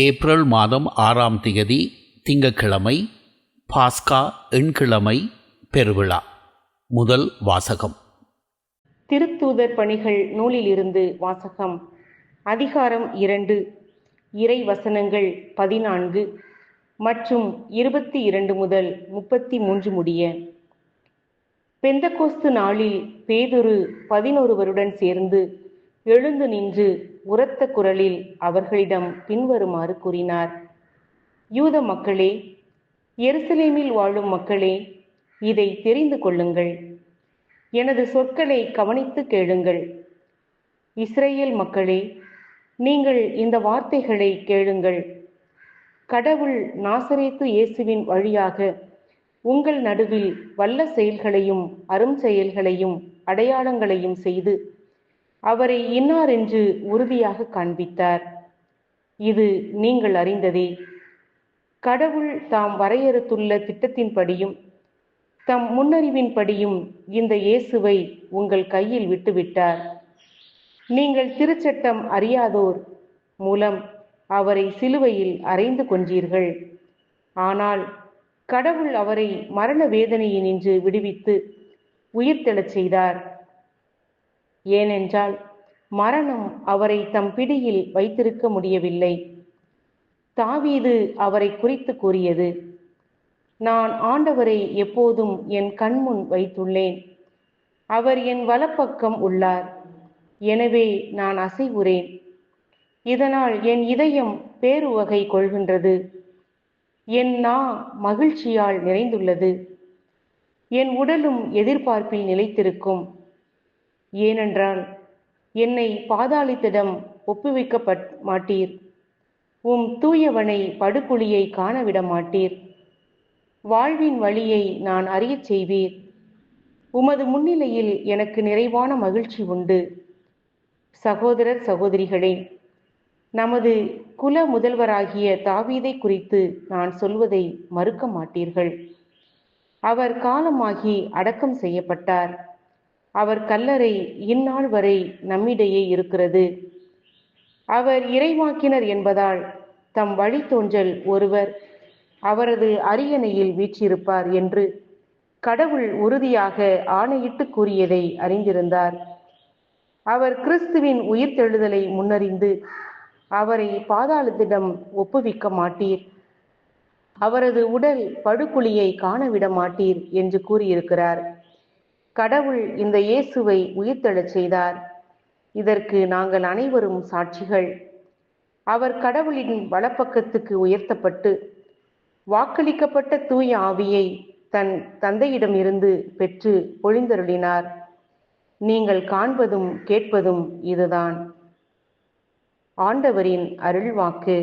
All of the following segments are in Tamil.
ஏப்ரல் மாதம் 6ஆம் திகதி திங்கட்கிழமை, பாஸ்கா எண்கிழமை பெருவிழா. முதல் வாசகம். திருத்தூதர் பணிகள் நூலிலிருந்து வாசகம். அதிகாரம் 2, இறை வசனங்கள் 14 மற்றும் 22 முதல் 33 முடிய. பெந்தகோஸ்து நாளில் பேதுரு 11 சேர்ந்து எழுந்து நின்று உரத்த குரலில் அவர்களிடம் பின்வருமாறு கூறினார். யூத மக்களே, எருசலேமில் வாழும் மக்களே, இதை தெரிந்து கொள்ளுங்கள். எனது சொற்களை கவனித்து கேளுங்கள். இஸ்ரேல் மக்களே, நீங்கள் இந்த வார்த்தைகளை கேளுங்கள். கடவுள் நாசரேத்து இயேசுவின் வழியாக உங்கள் நடுவில் வல்ல செயல்களையும் அரும் செயல்களையும் அடையாளங்களையும் செய்து அவரை இன்னார் என்று உறுதியாக காண்பித்தார். இது நீங்கள் அறிந்ததே. கடவுள் தாம் வரையறுத்துள்ள திட்டத்தின்படியும் தம் முன்னறிவின்படியும் இந்த இயேசுவை உங்கள் கையில் விட்டுவிட்டார். நீங்கள் திருச்சட்டம் அறியாதோர் மூலம் அவரை சிலுவையில் அறைந்து கொன்றீர்கள். ஆனால் கடவுள் அவரை மரண வேதனையினின்று விடுவித்து உயிர்த்தெழச் செய்தார். ஏனென்றால் மரணம் அவரை தம் பிடியில் வைத்திருக்க முடியவில்லை. தாவீது அவரை குறித்து கூறியது: நான் ஆண்டவரை எப்போதும் என் கண்முன் வைத்துள்ளேன். அவர் என் வலப்பக்கம் உள்ளார். எனவே நான் அசைவுறேன். இதனால் என் இதயம் பேருவகை கொள்கின்றது. என் நா மகிழ்ச்சியால் நிறைந்துள்ளது. என் உடலும் எதிர்பார்ப்பில் நிலைத்திருக்கும். ஏனென்றால் என்னை பாதாளத்திடம் ஒப்புவிக்க மாட்டீர். உம் தூயவனை படுகுழியை காணவிட மாட்டீர். வாழ்வின் வழியை நான் அறியச் செய்வீர். உமது முன்னிலையில் எனக்கு நிறைவான மகிழ்ச்சி உண்டு. சகோதரர் சகோதரிகளே, நமது குல முதல்வராகிய தாவீதை குறித்து நான் சொல்வதை மறுக்க மாட்டீர்கள். அவர் காலமாகி அடக்கம் செய்யப்பட்டார். அவர் கல்லறை இந்நாள் வரை நம்மிடையே இருக்கிறது. அவர் இறைவாக்கினர் என்பதால் தம் வழித்தோன்றல் ஒருவர் அவரது அரியணையில் வீற்றிருப்பார் என்று கடவுள் உறுதியாக ஆணையிட்டு கூறியதை அறிந்திருந்தார். அவர் கிறிஸ்துவின் உயிர்த்தெழுதலை முன்னறிந்து அவரை பாதாளத்திடம் ஒப்புவிக்க மாட்டீர். அவரது உடல் படுகுழியை காணவிட மாட்டீர் என்று கூறியிருக்கிறார். கடவுள் இந்த இயேசுவை உயிர்த்தெழச் செய்தார். இதற்கு நாங்கள் அனைவரும் சாட்சிகள். அவர் கடவுளின் வலப்பக்கத்துக்கு உயர்த்தப்பட்டு வாக்களிக்கப்பட்ட தூய ஆவியை தன் தந்தையிடமிருந்து பெற்று பொழிந்தருளினார். நீங்கள் காண்பதும் கேட்பதும் இதுதான். ஆண்டவரின் அருள்வாக்கு.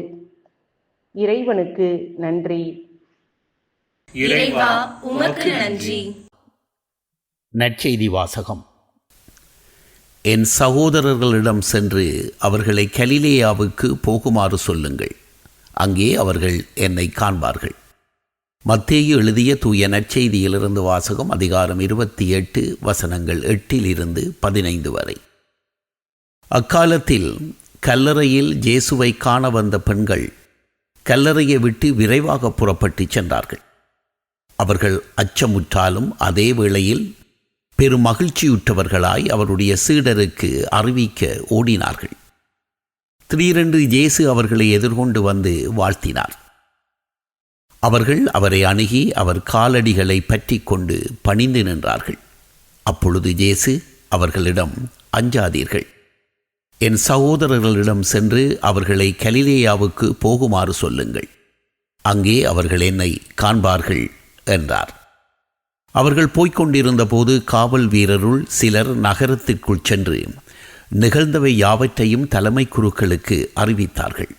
இறைவனுக்கு நன்றி. இறைவா, உமக்கு நன்றி. நற்செய்தி வாசகம். என் சகோதரர்களிடம் சென்று அவர்களை கலிலேயாவுக்கு போகுமாறு சொல்லுங்கள். அங்கே அவர்கள் என்னை காண்பார்கள். மத்தேயு எழுதிய தூய நற்செய்தியிலிருந்து வாசகம். அதிகாரம் 28 வசனங்கள் 8-15 வரை. அக்காலத்தில் கல்லறையில் இயேசுவை காண வந்த பெண்கள் கல்லறையை விட்டு விரைவாக புறப்பட்டு சென்றார்கள். அவர்கள் அச்சமுற்றாலும் அதே வேளையில் பெரும் மகிழ்ச்சியுற்றவர்களாய் அவருடைய சீடருக்கு அறிவிக்க ஓடினார்கள். திடீரென்று இயேசு அவர்களை எதிர்கொண்டு வந்து வாழ்த்தினார். அவர்கள் அவரை அணுகி அவர் காலடிகளை பற்றி கொண்டு பணிந்து நின்றார்கள். அப்பொழுது இயேசு அவர்களிடம், அஞ்சாதீர்கள். என் சகோதரர்களிடம் சென்று அவர்களை கலிலேயாவுக்கு போகுமாறு சொல்லுங்கள். அங்கே அவர்கள் என்னை காண்பார்கள் என்றார். அவர்கள் போய்கொண்டிருந்த போது காவல் வீரருள் சிலர் நகரத்திற்குள் சென்று நிகழ்ந்தவை யாவற்றையும் தலைமை குருக்களுக்கு அறிவித்தார்கள்.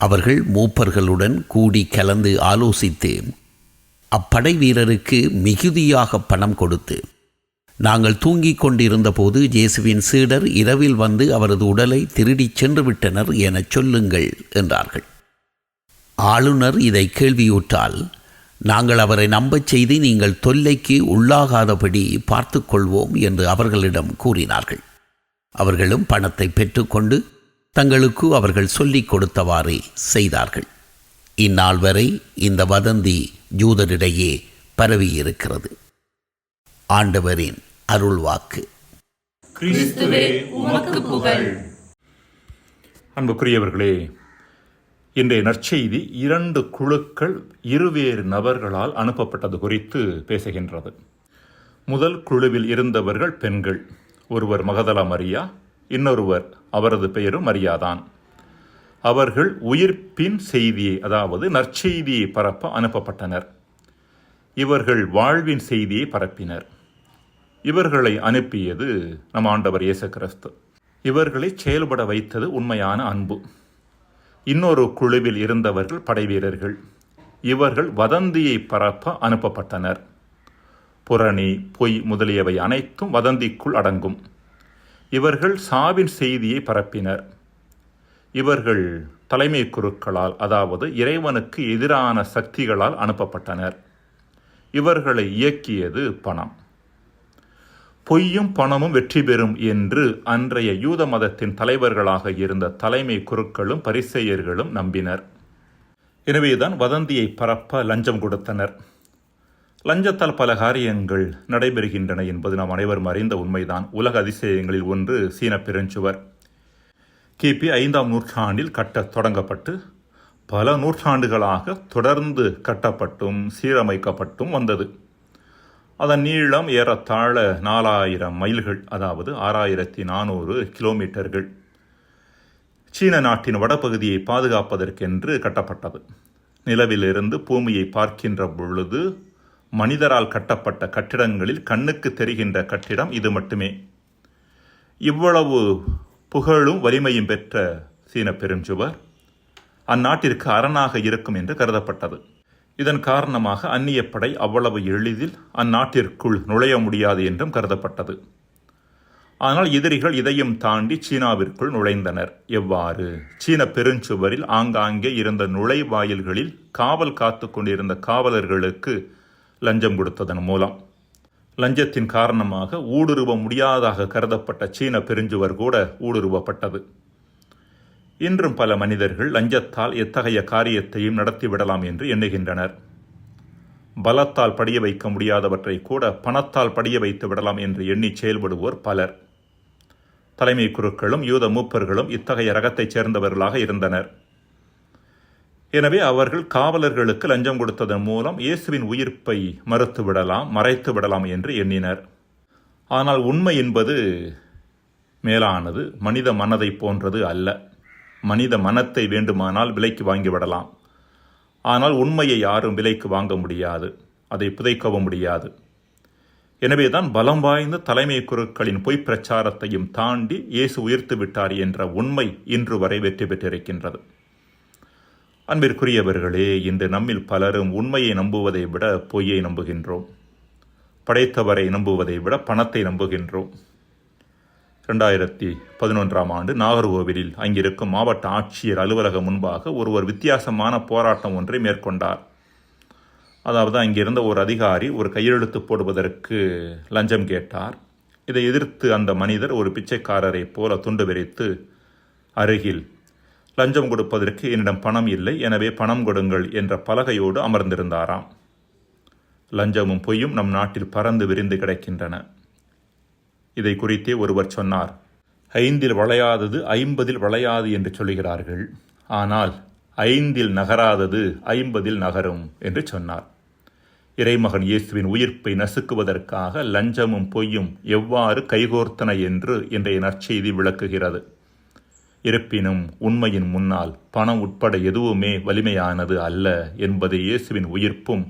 அவர்கள் மூப்பர்களுடன் கூடி கலந்து ஆலோசித்து அப்படை வீரருக்கு மிகுதியாக பணம் கொடுத்து, நாங்கள் தூங்கிக் கொண்டிருந்த போது இயேசுவின் சீடர் இரவில் வந்து அவரது உடலை திருடிச் சென்று விட்டனர் எனச் சொல்லுங்கள் என்றார்கள். ஆளுநர் இதை கேள்வியுற்றால், நாங்கள் அவரை நம்பச் செய்து நீங்கள் தொல்லைக்கு உள்ளாகாதபடி பார்த்து கொள்வோம் என்று அவர்களிடம் கூறினார்கள். அவர்களும் பணத்தை பெற்றுக்கொண்டு தங்களுக்கு அவர்கள் சொல்லிக் கொடுத்தவாறே செய்தார்கள். இந்நாள் வரை இந்த வதந்தி யூதரிடையே பரவியிருக்கிறது. ஆண்டவரின் அருள்வாக்கு. கிறிஸ்துவே உமக்கு புகழ். அன்புக்குரியவர்களே, இன்றைய நற்செய்தி 2 குழுக்கள் இருவேறு நபர்களால் அனுப்பப்பட்டது குறித்து பேசுகின்றது. முதல் குழுவில் இருந்தவர்கள் பெண்கள். ஒருவர் மகதலா மரியா, இன்னொருவர் அவரது பெயரும் மரியாதான். அவர்கள் உயிர்ப்பின் செய்தியை, அதாவது நற்செய்தியை பரப்ப அனுப்பப்பட்டனர். இவர்கள் வாழ்வின் செய்தியை பரப்பினர். இவர்களை அனுப்பியது நம் ஆண்டவர் இயேசு கிறிஸ்து. இவர்களை செயல்பட வைத்தது உண்மையான அன்பு. இன்னொரு குழுவில் இருந்தவர்கள் படைவீரர்கள். இவர்கள் வதந்தியை பரப்ப அனுப்பப்பட்டனர். புரணி, பொய் முதலியவை அனைத்தும் வதந்திக்குள் அடங்கும். இவர்கள் சாவின் செய்தியை பரப்பினர். இவர்கள் தலைமை குருக்களால், அதாவது இறைவனுக்கு எதிரான சக்திகளால் அனுப்பப்பட்டனர். இவர்களை இயக்கியது பணம். பொய்யும் பணமும் வெற்றி பெறும் என்று அன்றைய யூத மதத்தின் தலைவர்களாக இருந்த தலைமை குருக்களும் பரிசேயர்களும் நம்பினர். எனவேதான் வதந்தியை பரப்ப லஞ்சம் கொடுத்தனர். லஞ்சத்தால் பல காரியங்கள் நடைபெறுகின்றன என்பது நாம் அனைவரும் அறிந்த உண்மைதான். உலக அதிசயங்களில் ஒன்று சீன பெருஞ்சுவர். கிபி 5ஆம் நூற்றாண்டில் கட்டத் தொடங்கப்பட்டு பல நூற்றாண்டுகளாக தொடர்ந்து கட்டப்பட்டும் சீரமைக்கப்பட்டும் வந்தது. அதன் நீளம் ஏறத்தாழ 4000 மைல்கள், அதாவது 6400 கிலோமீட்டர்கள். சீன நாட்டின் வடபகுதியை பாதுகாப்பதற்கென்று கட்டப்பட்டது. நிலவிலிருந்து பூமியை பார்க்கின்ற பொழுது மனிதரால் கட்டப்பட்ட கட்டிடங்களில் கண்ணுக்கு தெரிகின்ற கட்டிடம் இது மட்டுமே. இவ்வளவு புகழும் வலிமையும் பெற்ற சீன பெருஞ்சுவர் அந்நாட்டிற்கு அரணாக இருக்கும் என்று கருதப்பட்டது. இதன் காரணமாக அந்நிய படை அவ்வளவு எளிதில் அந்நாட்டிற்குள் நுழைய முடியாது என்றும் கருதப்பட்டது. ஆனால் எதிரிகள் இதையும் தாண்டி சீனாவிற்குள் நுழைந்தனர். எவ்வாறு? சீன பெருஞ்சுவரில் ஆங்காங்கே இருந்த நுழைவாயில்களில் காவல் காத்து கொண்டிருந்த காவலர்களுக்கு லஞ்சம் கொடுத்ததன் மூலம். லஞ்சத்தின் காரணமாக ஊடுருவ முடியாதாக கருதப்பட்ட சீன பெருஞ்சுவர் கூட ஊடுருவப்பட்டது. இன்றும் பல மனிதர்கள் லஞ்சத்தால் எத்தகைய காரியத்தையும் நடத்திவிடலாம் என்று எண்ணுகின்றனர். பலத்தால் படிய வைக்க முடியாதவற்றை கூட பணத்தால் படிய வைத்து விடலாம் என்று எண்ணி செயல்படுவோர் பலர். தலைமை குருக்களும் யூத மூப்பர்களும் இத்தகைய ரகத்தைச் சேர்ந்தவர்களாக இருந்தனர். எனவே அவர்கள் காவலர்களுக்கு லஞ்சம் கொடுத்ததன் மூலம் இயேசுவின் உயிர்ப்பை மறைத்து விடலாம் என்று எண்ணினர். ஆனால் உண்மை என்பது மேலானது. மனித மனதை போன்றது அல்ல. மனித மனத்தை வேண்டுமானால் விலைக்கு வாங்கிவிடலாம். ஆனால் உண்மையை யாரும் விலைக்கு வாங்க முடியாது, அதை புதைக்கவும் முடியாது. எனவேதான் பலம் வாய்ந்த தலைமை குருக்களின் பொய்ப் பிரச்சாரத்தையும் தாண்டி இயேசு உயிர்த்து விட்டார் என்ற உண்மை இன்று வரை வெற்றி பெற்றிருக்கின்றது. அன்பிற்குரியவர்களே, இன்று நம்மில் பலரும் உண்மையை நம்புவதை விட பொய்யை நம்புகின்றோம். படைத்தவரை நம்புவதை விட பணத்தை நம்புகின்றோம். 2011ஆம் ஆண்டு நாகர்கோவிலில் அங்கிருக்கும் மாவட்ட ஆட்சியர் அலுவலகம் முன்பாக ஒருவர் வித்தியாசமான போராட்டம் ஒன்றை மேற்கொண்டார். அதாவது அங்கிருந்த ஒரு அதிகாரி ஒரு கையெழுத்து போடுவதற்கு லஞ்சம் கேட்டார். இதை எதிர்த்து அந்த மனிதர் ஒரு பிச்சைக்காரரை போல துண்டு விரித்து அருகில் லஞ்சம் கொடுப்பதற்கு என்னிடம் பணம் இல்லை, எனவே பணம் கொடுங்கள் என்ற பலகையோடு அமர்ந்திருந்தாராம். லஞ்சமும் பொய்யும் நம் நாட்டில் பறந்து விரிந்து கிடக்கின்றன. இதை குறித்தே ஒருவர் சொன்னார், 5இல் வளையாதது 50இல் வளையாது என்று சொல்கிறார்கள், ஆனால் 5இல் நகராதது 50இல் நகரும் என்று சொன்னார். இறைமகன் இயேசுவின் உயிர்ப்பை நசுக்குவதற்காக லஞ்சமும் பொய்யும் எவ்வாறு கைகோர்த்தன என்று இன்றைய நற்செய்தி விளக்குகிறது. இருப்பினும் உண்மையின் முன்னால் பணம் உட்பட எதுவுமே வலிமையானது அல்ல என்பதை இயேசுவின் உயிர்ப்பும்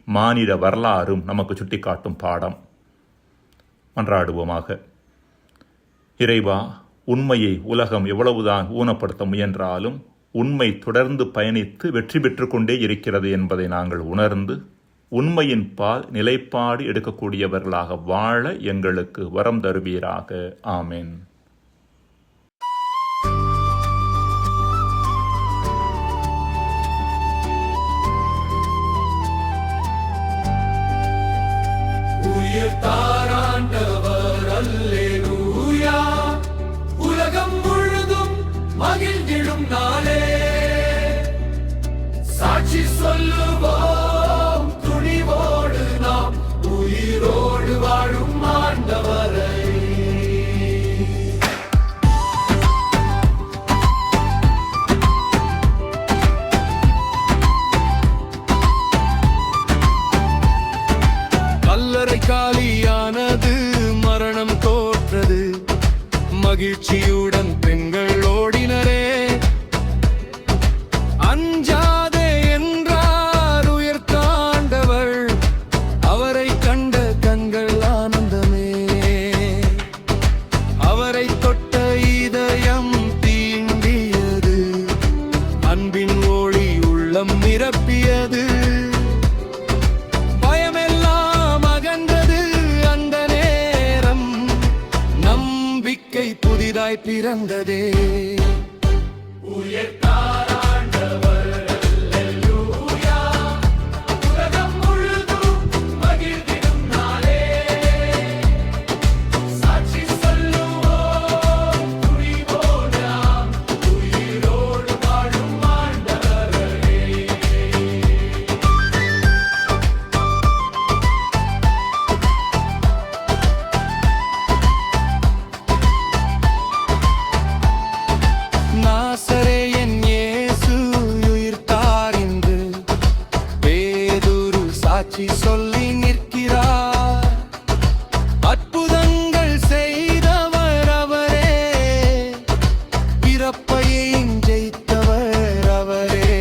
மானிட வரலாறும் நமக்கு சுட்டிக்காட்டும் பாடம். மன்றாடுவோமாக. இறைவா, உண்மையை உலகம் எவ்வளவுதான் ஊனப்படுத்த முயன்றாலும் உண்மை தொடர்ந்து பயணித்து வெற்றி பெற்று கொண்டே இருக்கிறது என்பதை நாங்கள் உணர்ந்து உண்மையின் பால் நிலைப்பாடு எடுக்கக்கூடியவர்களாக வாழ எங்களுக்கு வரம் தருவீராக. ஆமென். உயர்த்தாராண்டவர் அல்லேலூயா. உலகம் முழுதும் சாட்சி சொல்லுவோம் துணிவோடு நாம் உயிரோடு வாழும் ஆண்டவரை. கல்லறை காலியானது, மரணம் தோற்றது, மகிழ்ச்சியுடன் பெண்கள் ஓடினரே. அஞ்சாதே என்றார் உயர்த்தாண்டவர், அவரை கண்ட கண்கள் ஆனந்தமே. அவரை தொட்ட இதயம் தீண்டியது, அன்பின் ஒளி உள்ளம் நிரப்பியது. பயமெல்லாம் அகன்றது அந்த நேரம், நம்பிக்கை புதிதாய் பிறந்ததே. நாசரேயன் இயேசு உயிர்த்தார் என்று பேதுரு சாட்சி சொல்லி நிற்கிறார். அற்புதங்கள் செய்தவர் அவரே, இறப்பையை ஜெயித்தவர் அவரே.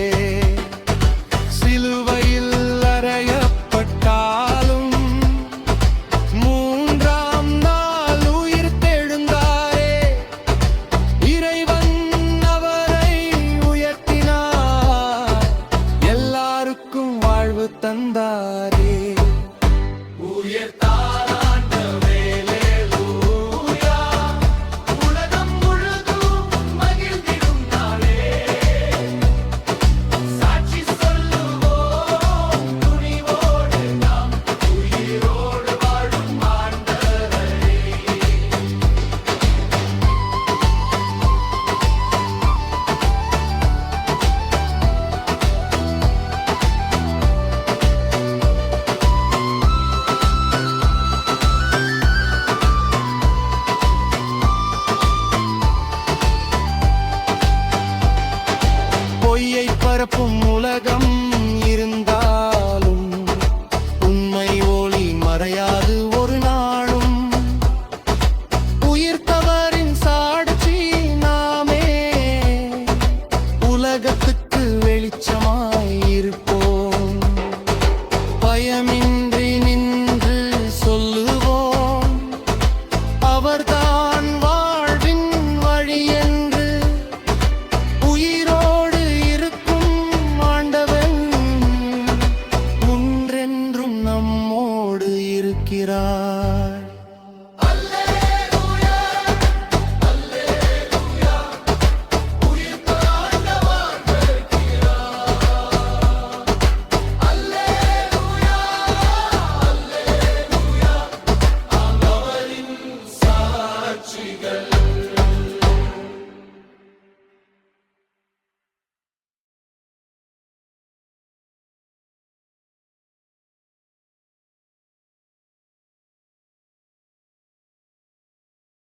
சிலுவையில் அறையப்பட்டாலும் மூன்றாம் நாள் உயிர் தெழுந்தாரே. இறைவன் அவரை உயர்த்தினார், எல்லாருக்கும் வாழ்வு தந்தாரே. உயர்த்தார் ஆண்டவரே, அல்லேலூயா. உலகம் முழுதும் மகிழ்ந்திடும் நாளே. சாட்சி சொல்லுவோம் துணிவோடு நாம் உயிரோடு வாழும் ஆண்டவரை. பொய்யை பரப்பும் உலகம் இருந்தாலும் உண்மை ஒளி மறையாது ஒரு நாளும். உயிர்த்தவரின் சாட்சி நாமே, உலகத்தை